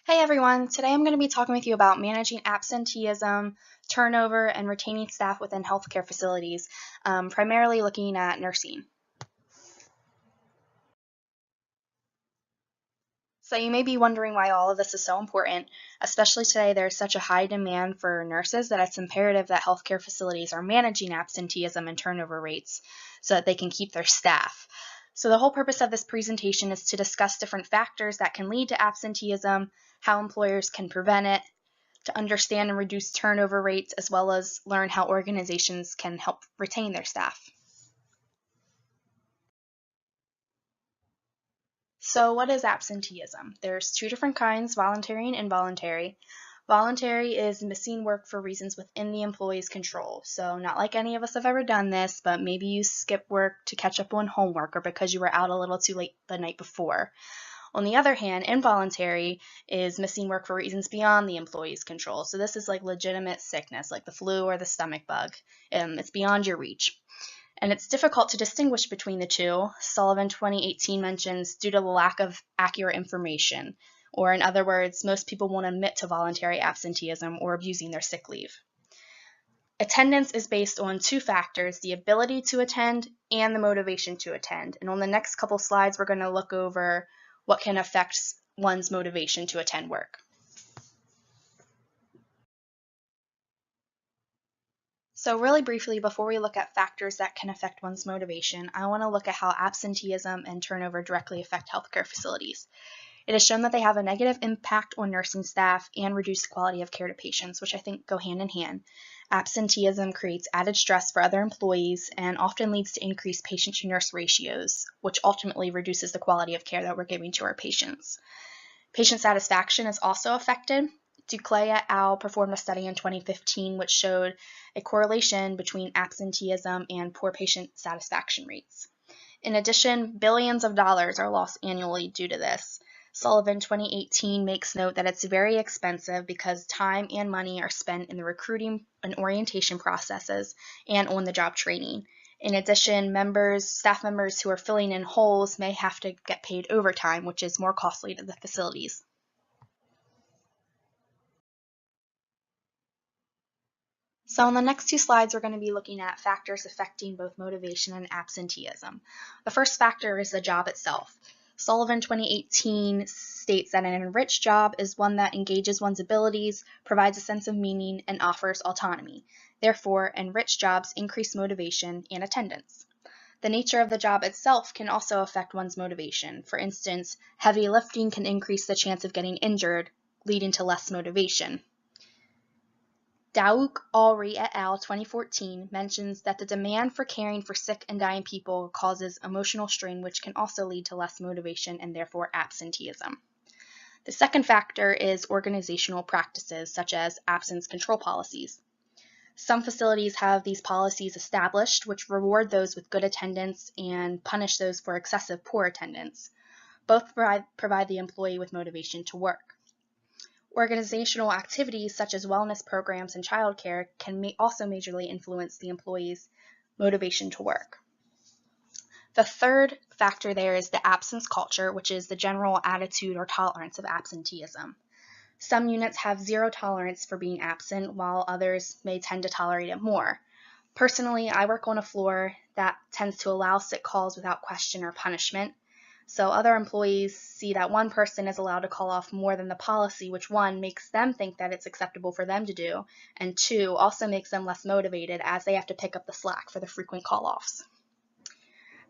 Hey everyone, today I'm going to be talking with you about managing absenteeism, turnover, and retaining staff within healthcare facilities, primarily looking at nursing. So you may be wondering why all of this is so important, especially today there's such a high demand for nurses that it's imperative that healthcare facilities are managing absenteeism and turnover rates so that they can keep their staff. So the whole purpose of this presentation is to discuss different factors that can lead to absenteeism, how employers can prevent it, to understand and reduce turnover rates, as well as learn how organizations can help retain their staff. So what is absenteeism? There's two different kinds, voluntary and involuntary. Voluntary is missing work for reasons within the employee's control. So not like any of us have ever done this, but maybe you skip work to catch up on homework or because you were out a little too late the night before. On the other hand, involuntary is missing work for reasons beyond the employee's control. So this is like legitimate sickness, like the flu or the stomach bug. It's beyond your reach. And it's difficult to distinguish between the two. Sullivan 2018 mentions due to the lack of accurate information, or in other words, most people won't admit to voluntary absenteeism or abusing their sick leave. Attendance is based on two factors, the ability to attend and the motivation to attend. And on the next couple slides, we're going to look over what can affect one's motivation to attend work. So really briefly, before we look at factors that can affect one's motivation, I want to look at how absenteeism and turnover directly affect healthcare facilities. It has shown that they have a negative impact on nursing staff and reduced quality of care to patients, which I think go hand in hand. Absenteeism creates added stress for other employees and often leads to increased patient-to-nurse ratios, which ultimately reduces the quality of care that we're giving to our patients. Patient satisfaction is also affected. Duclay et al. Performed a study in 2015 which showed a correlation between absenteeism and poor patient satisfaction rates. In addition, billions of dollars are lost annually due to this. Sullivan 2018 makes note that it's very expensive because time and money are spent in the recruiting and orientation processes and on-the-job training. In addition, staff members who are filling in holes may have to get paid overtime, which is more costly to the facilities. So in the next two slides, we're going to be looking at factors affecting both motivation and absenteeism. The first factor is the job itself. Sullivan 2018 states that an enriched job is one that engages one's abilities, provides a sense of meaning, and offers autonomy. Therefore, enriched jobs increase motivation and attendance. The nature of the job itself can also affect one's motivation. For instance, heavy lifting can increase the chance of getting injured, leading to less motivation. Daouk Ulrey et al. 2014 mentions that the demand for caring for sick and dying people causes emotional strain, which can also lead to less motivation and therefore absenteeism. The second factor is organizational practices, such as absence control policies. Some facilities have these policies established, which reward those with good attendance and punish those for excessive poor attendance. Both provide the employee with motivation to work. Organizational activities such as wellness programs and childcare can also majorly influence the employee's motivation to work. The third factor there is the absence culture, which is the general attitude or tolerance of absenteeism. Some units have zero tolerance for being absent, while others may tend to tolerate it more. Personally, I work on a floor that tends to allow sick calls without question or punishment. So other employees see that one person is allowed to call off more than the policy, which one, makes them think that it's acceptable for them to do, and two, also makes them less motivated as they have to pick up the slack for the frequent call-offs.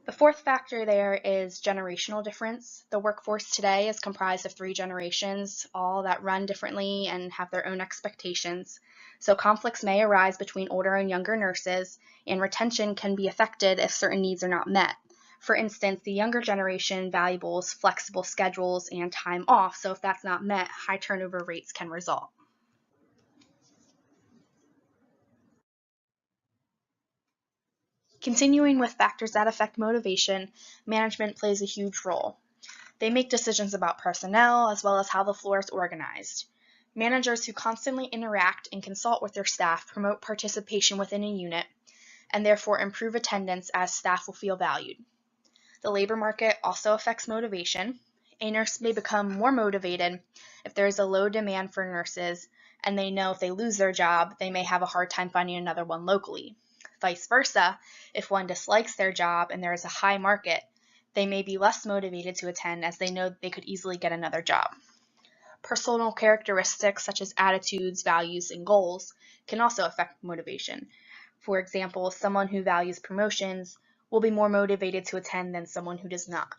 The fourth factor there is generational difference. The workforce today is comprised of three generations, all that run differently and have their own expectations. So conflicts may arise between older and younger nurses, and retention can be affected if certain needs are not met. For instance, the younger generation values flexible schedules and time off, so if that's not met, high turnover rates can result. Continuing with factors that affect motivation, management plays a huge role. They make decisions about personnel as well as how the floor is organized. Managers who constantly interact and consult with their staff promote participation within a unit and therefore improve attendance as staff will feel valued. The labor market also affects motivation. A nurse may become more motivated if there is a low demand for nurses and they know if they lose their job, they may have a hard time finding another one locally. Vice versa, if one dislikes their job and there is a high market, they may be less motivated to attend as they know they could easily get another job. Personal characteristics such as attitudes, values, and goals can also affect motivation. For example, someone who values promotions will be more motivated to attend than someone who does not.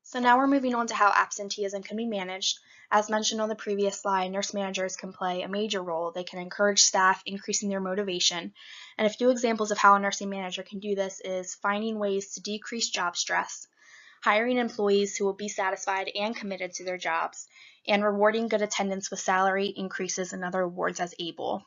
So now we're moving on to how absenteeism can be managed. As mentioned on the previous slide, nurse managers can play a major role. They can encourage staff, increasing their motivation. And a few examples of how a nursing manager can do this is finding ways to decrease job stress, hiring employees who will be satisfied and committed to their jobs, and rewarding good attendance with salary increases and other awards as able.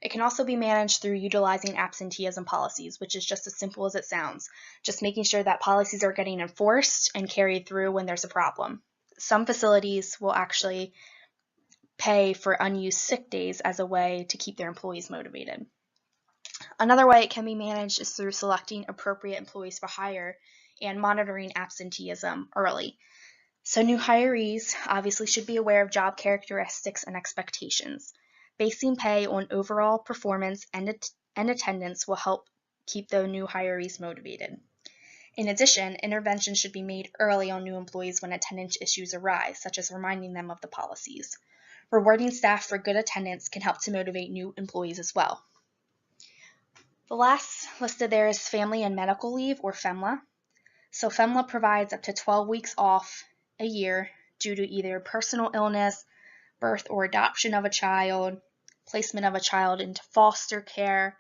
It can also be managed through utilizing absenteeism policies, which is just as simple as it sounds, just making sure that policies are getting enforced and carried through when there's a problem. Some facilities will actually pay for unused sick days as a way to keep their employees motivated. Another way it can be managed is through selecting appropriate employees for hire and monitoring absenteeism early. So new hirees obviously should be aware of job characteristics and expectations. Basing pay on overall performance and attendance will help keep the new hirees motivated. In addition, intervention should be made early on new employees when attendance issues arise, such as reminding them of the policies. Rewarding staff for good attendance can help to motivate new employees as well. The last listed there is family and medical leave, or FEMLA. So FEMLA provides up to 12 weeks off a year due to either personal illness, birth or adoption of a child, placement of a child into foster care,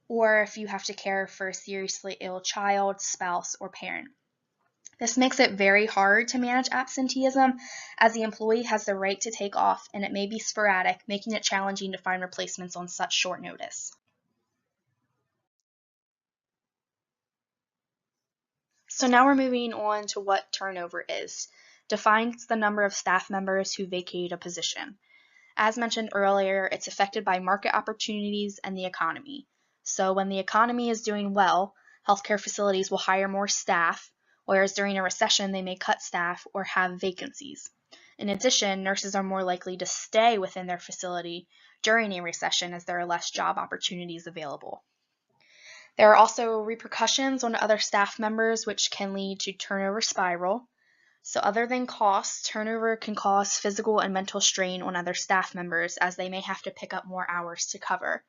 or if you have to care for a seriously ill child, spouse, or parent. This makes it very hard to manage absenteeism as the employee has the right to take off and it may be sporadic, making it challenging to find replacements on such short notice. So now we're moving on to what turnover is. Defines the number of staff members who vacate a position. As mentioned earlier, it's affected by market opportunities and the economy. So when the economy is doing well, healthcare facilities will hire more staff, whereas during a recession, they may cut staff or have vacancies. In addition, nurses are more likely to stay within their facility during a recession as there are less job opportunities available. There are also repercussions on other staff members, which can lead to turnover spiral. So other than cost, turnover can cause physical and mental strain on other staff members as they may have to pick up more hours to cover.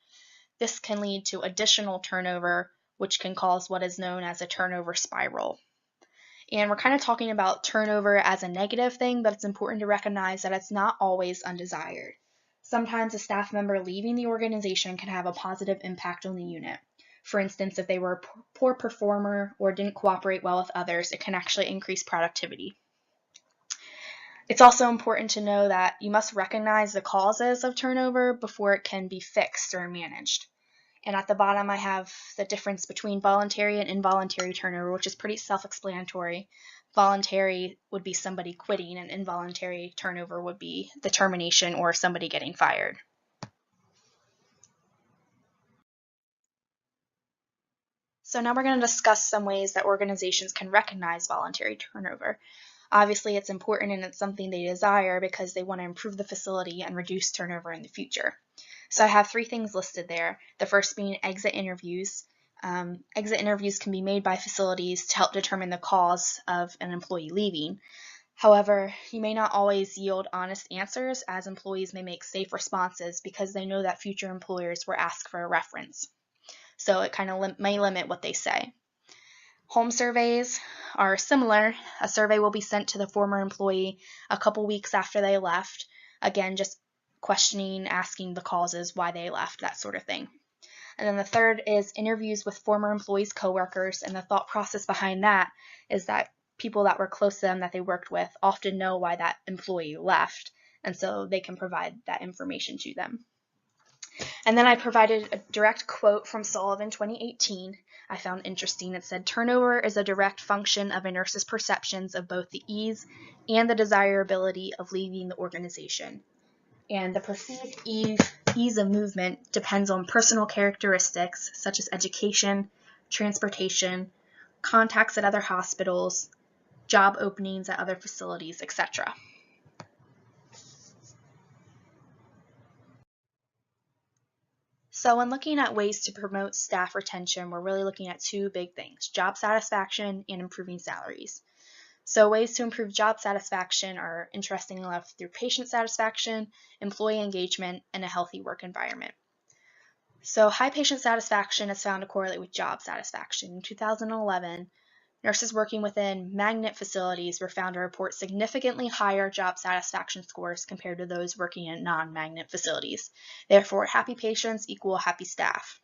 This can lead to additional turnover, which can cause what is known as a turnover spiral. And we're kind of talking about turnover as a negative thing, but it's important to recognize that it's not always undesired. Sometimes a staff member leaving the organization can have a positive impact on the unit. For instance, if they were a poor performer or didn't cooperate well with others, it can actually increase productivity. It's also important to know that you must recognize the causes of turnover before it can be fixed or managed. And at the bottom, I have the difference between voluntary and involuntary turnover, which is pretty self-explanatory. Voluntary would be somebody quitting, and involuntary turnover would be the termination or somebody getting fired. So now we're going to discuss some ways that organizations can recognize voluntary turnover. Obviously, it's important and it's something they desire because they want to improve the facility and reduce turnover in the future. So I have 3 things listed there. The first being exit interviews. Exit interviews can be made by facilities to help determine the cause of an employee leaving. However, you may not always yield honest answers as employees may make safe responses because they know that future employers will ask for a reference. So it kind of may limit what they say. Home surveys are similar. A survey will be sent to the former employee a couple weeks after they left. Again, just questioning, asking the causes, why they left, that sort of thing. And then the third is interviews with former employees' coworkers, and the thought process behind that is that people that were close to them that they worked with often know why that employee left, and so they can provide that information to them. And then I provided a direct quote from Sullivan 2018 I found interesting. It said, "Turnover is a direct function of a nurse's perceptions of both the ease and the desirability of leaving the organization. And the perceived ease of movement depends on personal characteristics such as education, transportation, contacts at other hospitals, job openings at other facilities, etc. So when looking at ways to promote staff retention, we're really looking at two big things: job satisfaction and improving salaries. So ways to improve job satisfaction are interestingly enough through patient satisfaction, employee engagement, and a healthy work environment. So high patient satisfaction is found to correlate with job satisfaction. In 2011, nurses working within magnet facilities were found to report significantly higher job satisfaction scores compared to those working in non-magnet facilities. Therefore, happy patients equal happy staff.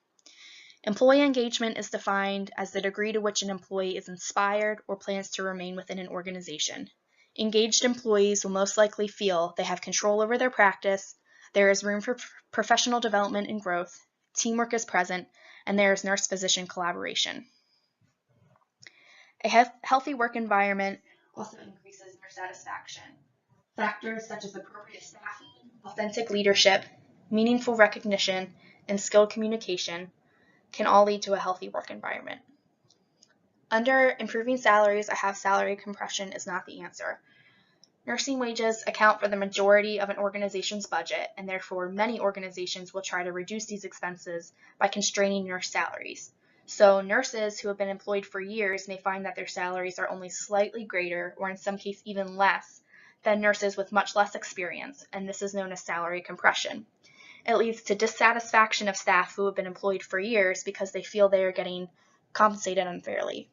Employee engagement is defined as the degree to which an employee is inspired or plans to remain within an organization. Engaged employees will most likely feel they have control over their practice, there is room for professional development and growth, teamwork is present, and there is nurse-physician collaboration. A healthy work environment also increases nurse satisfaction. Factors such as appropriate staffing, authentic leadership, meaningful recognition, and skilled communication can all lead to a healthy work environment. Under improving salaries, I have salary compression is not the answer. Nursing wages account for the majority of an organization's budget, and therefore many organizations will try to reduce these expenses by constraining nurse salaries. So nurses who have been employed for years may find that their salaries are only slightly greater, or in some cases even less, than nurses with much less experience, and this is known as salary compression. It leads to dissatisfaction of staff who have been employed for years because they feel they are getting compensated unfairly.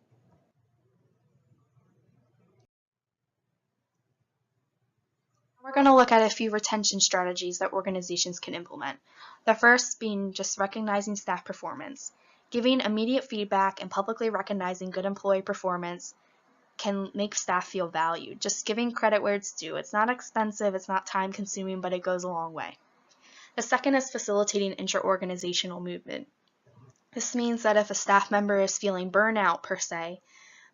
We're going to look at a few retention strategies that organizations can implement. The first being just recognizing staff performance. Giving immediate feedback and publicly recognizing good employee performance can make staff feel valued. Just giving credit where it's due. It's not expensive, it's not time consuming, but it goes a long way. The second is facilitating intra-organizational movement. This means that if a staff member is feeling burnout per se,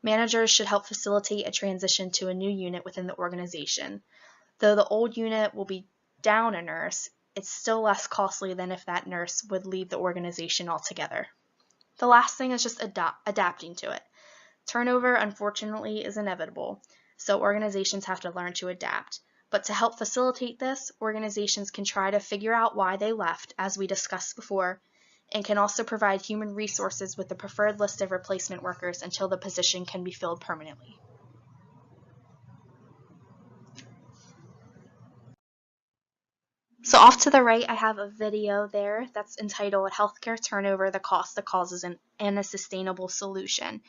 managers should help facilitate a transition to a new unit within the organization. Though the old unit will be down a nurse, it's still less costly than if that nurse would leave the organization altogether. The last thing is just adapting to it. Turnover, unfortunately, is inevitable, so organizations have to learn to adapt. But to help facilitate this, organizations can try to figure out why they left, as we discussed before, and can also provide human resources with the preferred list of replacement workers until the position can be filled permanently. So off to the right, I have a video there that's entitled Healthcare Turnover, the Cost, the Causes, and a Sustainable Solution.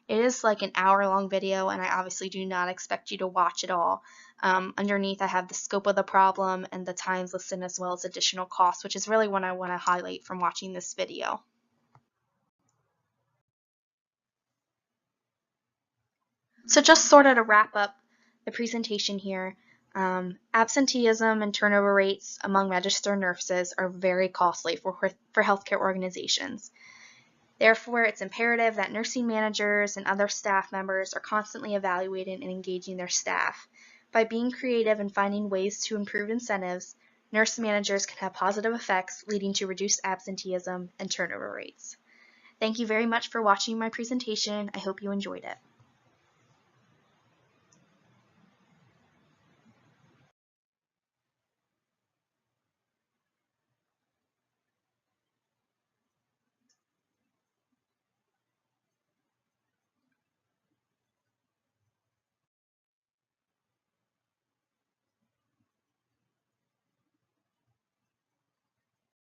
It is like an hour-long video, and I obviously do not expect you to watch it all. Underneath, I have the scope of the problem and the times listed as well as additional costs, which is really what I want to highlight from watching this video. So just sort of to wrap up the presentation here, absenteeism and turnover rates among registered nurses are very costly for healthcare organizations. Therefore, it's imperative that nursing managers and other staff members are constantly evaluating and engaging their staff. By being creative and finding ways to improve incentives, nurse managers can have positive effects leading to reduced absenteeism and turnover rates. Thank you very much for watching my presentation. I hope you enjoyed it.